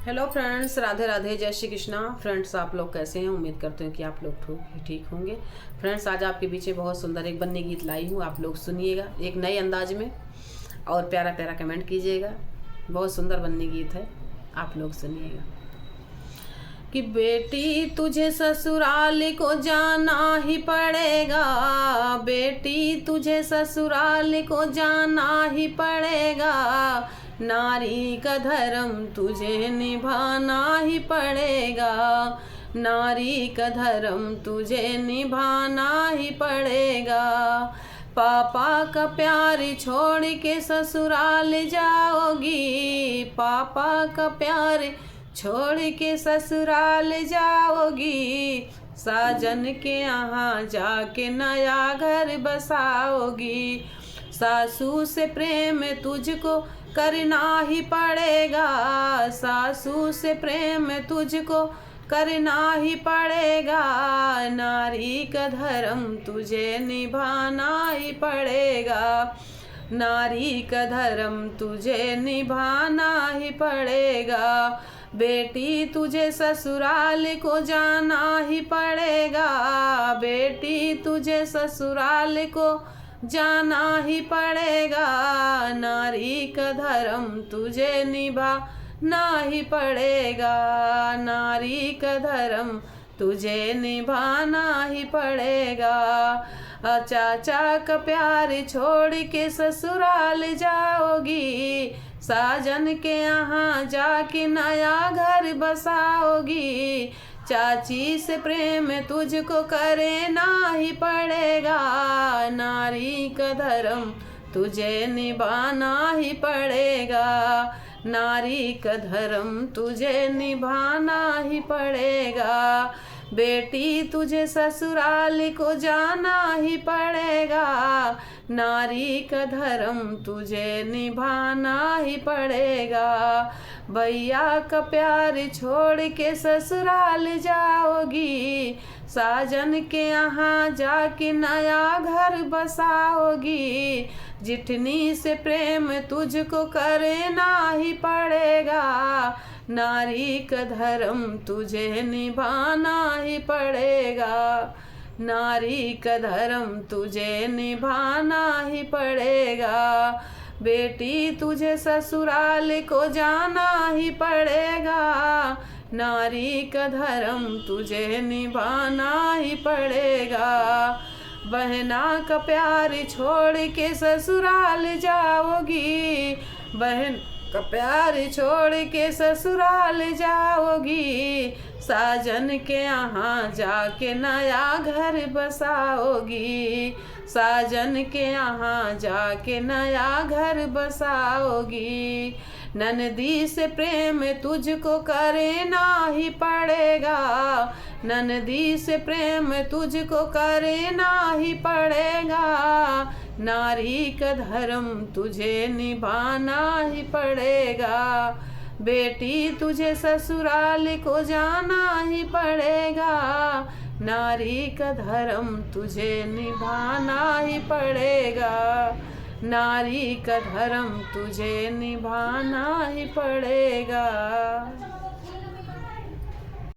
Hello friends, Radhe Radhe, जय Shri Krishna. Friends, आप लोग कैसे हैं? उम्मीद करते हैं कि आप लोग ठीक होंगे। फ्रेंड्स, आज आपके पीछे बहुत सुंदर एक बन्नी गीत लाई हूँ। आप लोग सुनिएगा एक नए अंदाज में और प्यारा प्यारा कमेंट कीजिएगा। बहुत सुंदर बन्नी गीत है, आप लोग सुनिएगा। कि बेटी तुझे ससुराल को जाना ही पड़ेगा, बेटी तुझे ससुराल को जाना ही पड़ेगा, नारी का धर्म तुझे निभाना ही पड़ेगा, नारी का धर्म तुझे निभाना ही पड़ेगा। पापा का प्यार छोड़ के ससुराल जाओगी, पापा का प्यार छोड़ के ससुराल जाओगी, साजन के यहाँ जाके नया घर बसाओगी, सासू से प्रेम तुझको करना ही पड़ेगा, सासू से प्रेम तुझको करना ही पड़ेगा, नारी का धर्म तुझे निभाना ही पड़ेगा, नारी का धर्म तुझे निभाना ही पड़ेगा। बेटी तुझे ससुराल को जाना ही पड़ेगा, बेटी तुझे ससुराल को जाना ही पड़ेगा, नारी का धर्म तुझे निभाना ही पड़ेगा, नारी का धर्म तुझे निभाना ही पड़ेगा। चाचा का प्यार छोड़ के ससुराल जाओगी, साजन के यहाँ जाके नया घर बसाओगी, चाची से प्रेम तुझको करना ही पड़ेगा, नारी का धर्म तुझे निभाना ही पड़ेगा, नारी का धर्म तुझे निभाना ही पड़ेगा। बेटी तुझे ससुराल को जाना ही पड़ेगा, नारी का धर्म तुझे निभाना ही पड़ेगा। भैया का प्यार छोड़ के ससुराल जाओगी, साजन के यहाँ जाके नया घर बसाओगी, जिठनी से प्रेम तुझको करना ही पड़ेगा, नारी का धर्म तुझे निभाना ही पड़ेगा, नारी का धर्म तुझे निभाना ही पड़ेगा। बेटी तुझे ससुराल को जाना ही पड़ेगा, नारी का धर्म तुझे निभाना ही पड़ेगा। बहना का प्यार छोड़ के ससुराल जाओगी, बहन का प्यार छोड़ के ससुराल जाओगी, साजन के यहाँ जाके नया घर बसाओगी, साजन के यहाँ जाके नया घर बसाओगी, ननदी से प्रेम तुझको करना ही पड़ेगा, ननदी से प्रेम तुझको करना ही पड़ेगा, नारी का धर्म तुझे निभाना ही पड़ेगा। बेटी तुझे ससुराल को जाना ही पड़ेगा, नारी का धर्म तुझे निभाना ही पड़ेगा, नारी का धर्म तुझे निभाना ही पड़ेगा।